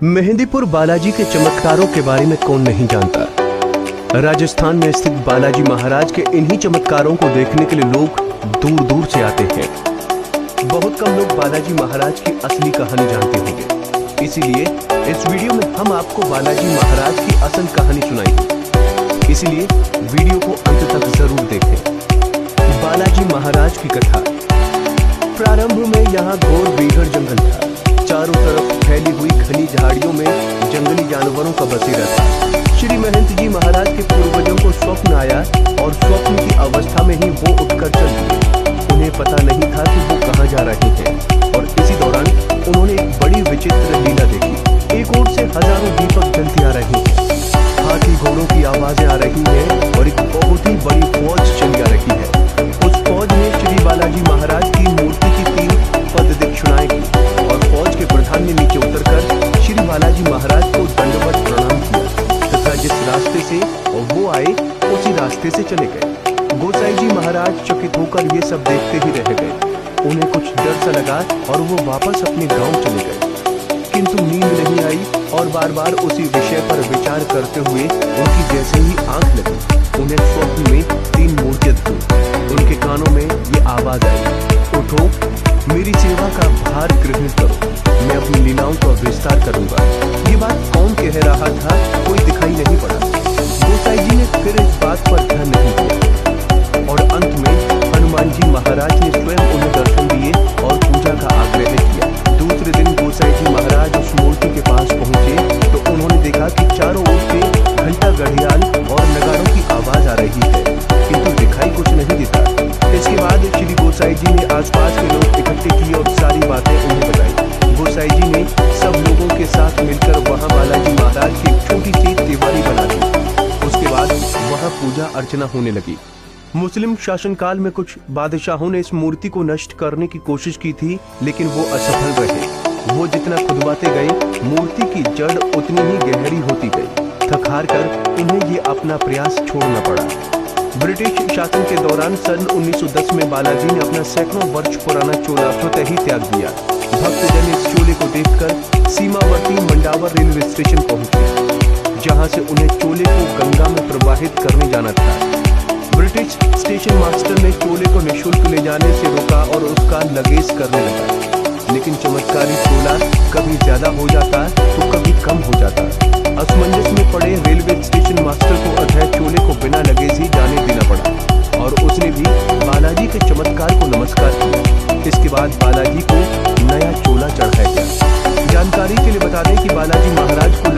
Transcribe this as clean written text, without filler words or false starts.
मेहंदीपुर बालाजी के चमत्कारों के बारे में कौन नहीं जानता। राजस्थान में स्थित बालाजी महाराज के इन्हीं चमत्कारों को देखने के लिए लोग दूर दूर से आते हैं। बहुत कम लोग बालाजी महाराज की असली कहानी जानते होंगे, इसीलिए इस वीडियो में हम आपको बालाजी महाराज की असल कहानी सुनाएंगे। इसलिए वीडियो को अंत तक जरूर देखें। बालाजी महाराज की कथा। प्रारंभ में यहाँ घोर बेघर जंगल था। चारों तरफ फैली हुई घनी झाड़ियों में जंगली जानवरों का बसेरा था। श्री महंत जी महाराज के पूर्वजों को स्वप्न आया और स्वप्न की अवस्था में ही वो उठकर चल दिए। उन्हें पता नहीं था कि वो कहाँ जा रहे हैं और इसी दौरान उन्होंने एक बड़ी विचित्र लीला देखी। एक ओर से हजारों दीपक जलते आ रहे हैं, हाथी घोड़ों की आवाजें आ रही हैं और एक बहुत ही बड़ी फौज चली आ रही है। उस फौज ने श्री बालाजी महाराज की मूर्ति की 3 पद दक्षिणाएं की और फौज के प्रधान ने नीचे उतरकर श्री बालाजी महाराज को दंडवत प्रणाम किया तथा जिस रास्ते से वो आए उसी रास्ते से चले गए। गोसाई जी महाराज चकित होकर ये सब देखते ही रह गए। उन्हें कुछ डर सा लगा और वो वापस अपने गांव चले गए, किंतु नींद नहीं आई और बार बार उसी विषय पर विचार करते हुए उनकी जैसे ही आंख लगी, उन्हें स्वप्न में 3 मूर्तियां दिखीं। उनके कानों में ये आवाज आई, उठो, मेरी सेवा का भार ग्रहण करो, मैं अपनी लीलाओं का विस्तार करूंगा। ये बात कौन कह रहा था, कोई दिखाई नहीं पड़ा। गोसाई जी ने फिर इस बात पर ध्यान नहीं दिया और अंत में हनुमान जी महाराज ने स्वयं उन्हें दर्शन दिए और पूजा का आग्रह किया। दूसरे दिन गोसाई जी महाराज उस मूर्ति के पास पहुंचे तो उन्होंने देखा कि चारों ओर से घंटा, घड़ियाल और नगाड़ों की आवाज आ रही है, किंतु दिखाई कुछ नहीं देता। इसके बाद श्री गोसाई जी ने आसपास के लोग इकट्ठे किए और सारी बातें उन्हें बताई। गोसाई जी ने सब लोगों के साथ मिलकर वहां बालाजी महाराज की एक छोटी सी तिवारी बना दी। उसके बाद वहां पूजा अर्चना होने लगी। मुस्लिम शासनकाल में कुछ बादशाहों ने इस मूर्ति को नष्ट करने की कोशिश की थी, लेकिन वो असफल रहे। वो जितना खुदवाते गए, मूर्ति की जड़ उतनी ही गहरी होती गई। थक हार कर उन्हें ये अपना प्रयास छोड़ना पड़ा। ब्रिटिश शासन के दौरान सन 1910 में बालाजी ने अपना सैकड़ों वर्ष पुराना चोला स्वतः ही त्याग दिया। भक्तजन इस चोले को देखकर सीमावर्ती मंडावर रेलवे स्टेशन पहुंचे, जहां से उन्हें चोले को गंगा में प्रवाहित करने जाना था। ब्रिटिश स्टेशन मास्टर ने चोले को निःशुल्क ले जाने से रोका और उसका लगेज करने लगा, लेकिन चमत्कारी चोला कभी ज्यादा हो जाता तो कभी कम हो जाता। असमंजस में पड़े रेलवे स्टेशन मास्टर को अधः चोले को बिना लगेज ही जाने देना पड़ा और उसने भी बालाजी के चमत्कार को नमस्कार किया। इसके बाद बालाजी को नया चोला चढ़ाया गया। जानकारी के लिए बता दें कि बालाजी महाराज को